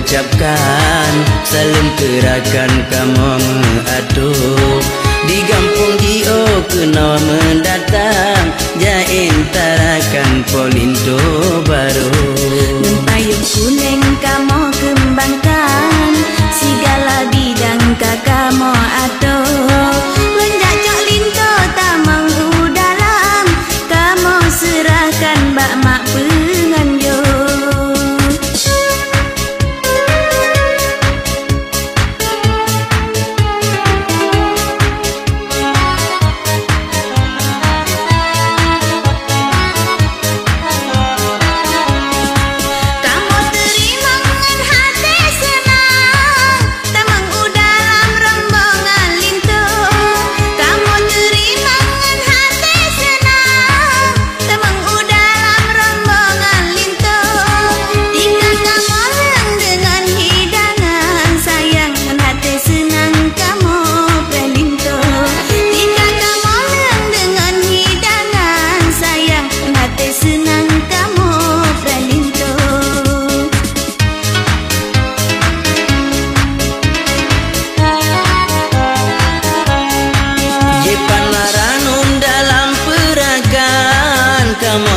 ucapkan salam gerakan kamu mengaduk di kampung Dio kena mendatang jain tarakan Polindo baru payung kuning kamu kembangkan segala bidang kamu aduk lenjak linto tamang udalam kamu serahkan bak mak penganjur.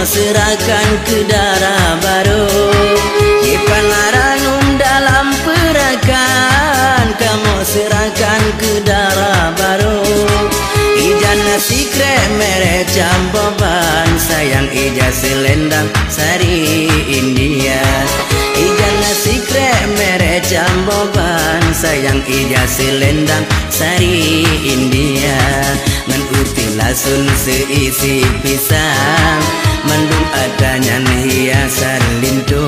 Serahkan ke darah baru Ipanaranum dalam perakan kamu serahkan ke darah baru Ijana sikre mere camboban sayang ija selendang sari India Ijana sikre mere camboban sayang ija selendang sari India ngan uti lasun seisi pisang mandung adanya hiasan lindu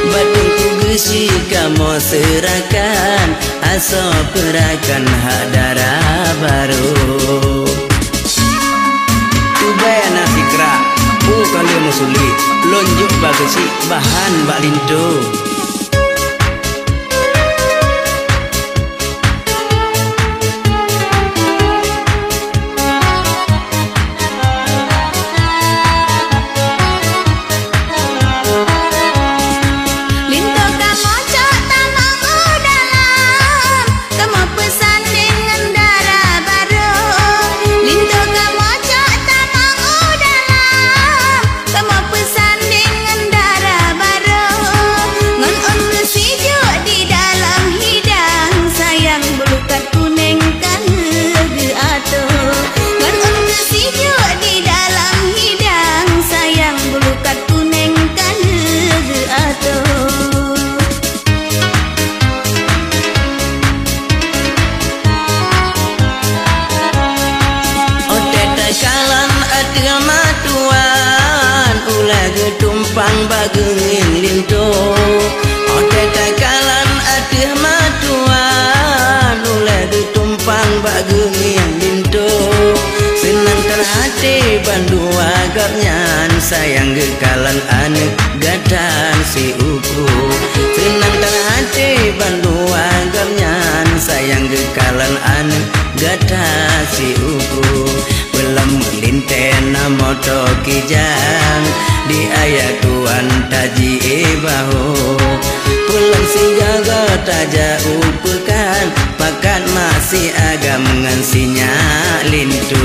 badung kugesi kamu serahkan aso perakan hak darah baru ubaya nafikra kali musuli lonjuk bagesi bahan bak lindu tumpang bagengin linto ote takalan adeh matuan ule tumpang bagengin linto senang terhati bandu agarnyan sayang gekalan anek gadan si uku senang terhati bandu agarnyan sayang gekalan anek gadan si uku belum melintena moto kijang di ayat tuan taji bahu pulang si jaga taja upekan pakat masih agam ngansinya lintu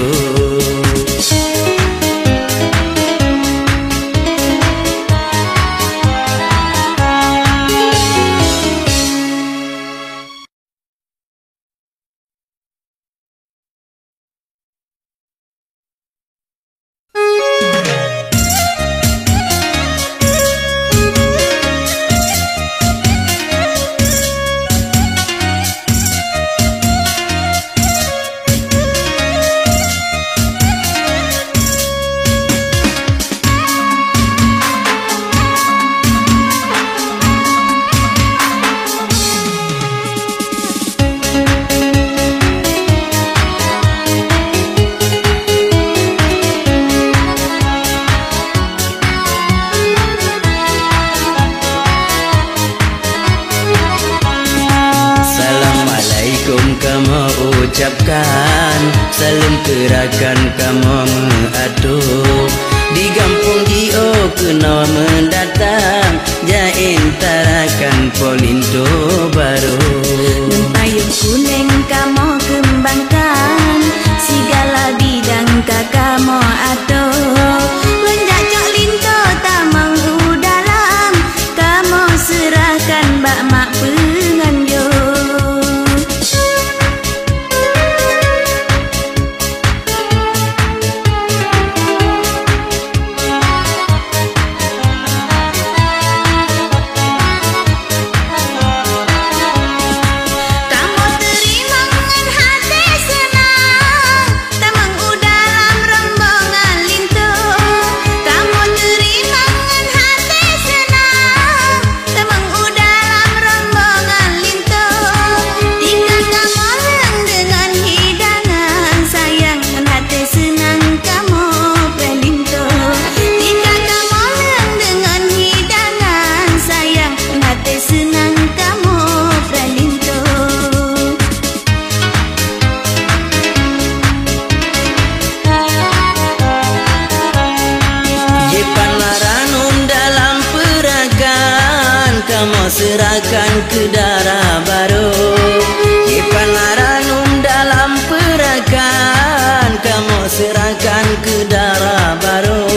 ucapkan salam gerakan kamu mengatur di kampung Gio kena mendatang jain tarakan Polindo baru Payung kuning kamu kembangkan segala bidang kamu atur lenjak cok linto tamang udalam kamu serahkan bak mak penganjur. Serahkan ke darah baru Ipanaranum dalam perakan kamu serahkan ke darah baru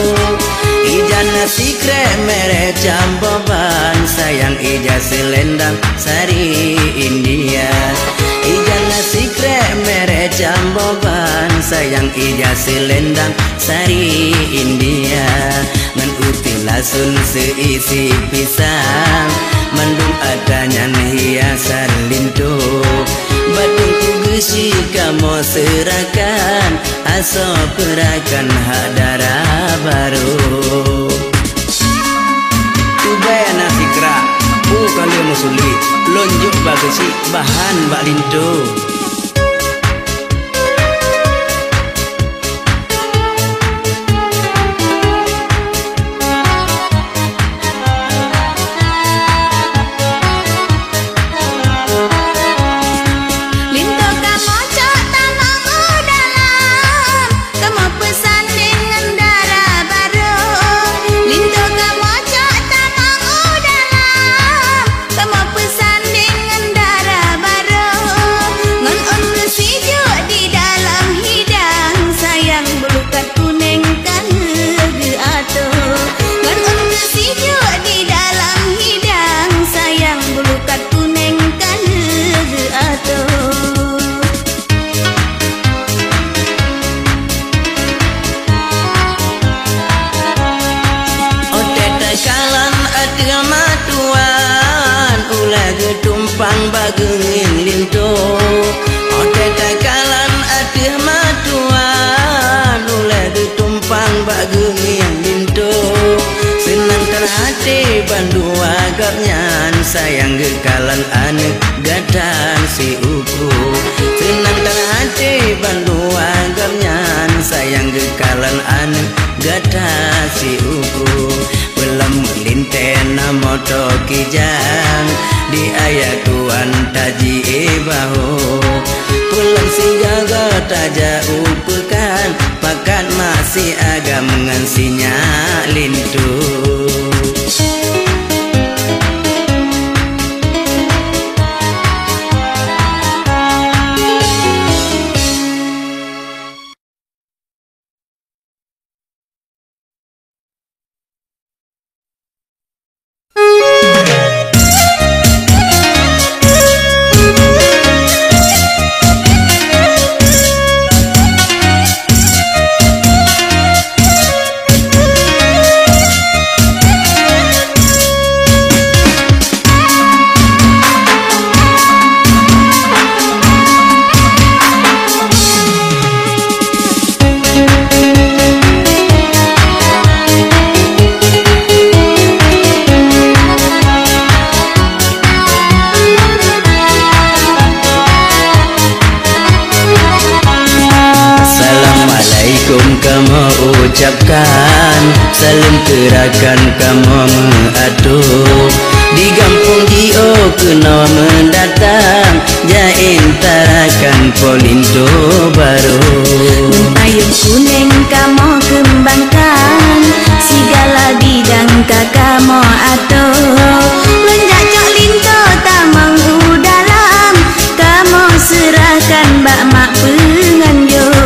Ijana sikre mere camboban sayang ija selendang sari India Ijana sikre mere camboban sayang ija selendang sari India Ngan uti lasun seisi pisang Mandung adanya hiasan lintu Badung kugesi kamu serahkan Aso perakan hak darah baru Ubaya nasi kerak Kali musuli Lonjuk bagasi bahan bak lintu Tumpang bagengin lintu Ote takalan adih matuan Ule ditumpang bagengin lintu Senang terhati bandu agaknyan Sayang gekalan anek gadan si uku Senang terhati bandu agaknyan Sayang gekalan anek gadan si uku Belum melintena moto kijang di ayat tuan taji bahu pulang si jaga taja upekan pakat masih agam ngansinya lintu ucapkan salam gerakan kamu mengatur di kampung Gio kena mendatang jain tarakan Polinto baru. Payung kuning kamu kembangkan, segala bidang kamu atur. Lenjak cok linto tamang udalam, kamu serahkan bak mak penganjur.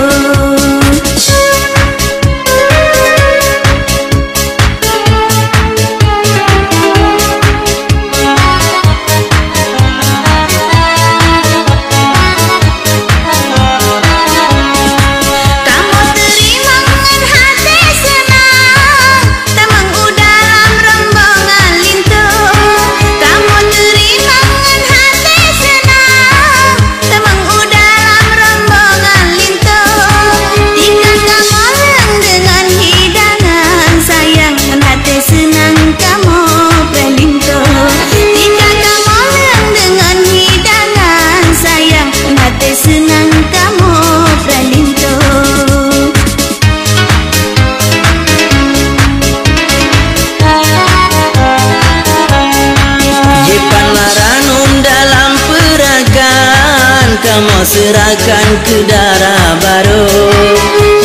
Kamu serahkan ke darah baru.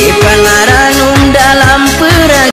Ipan laranum dalam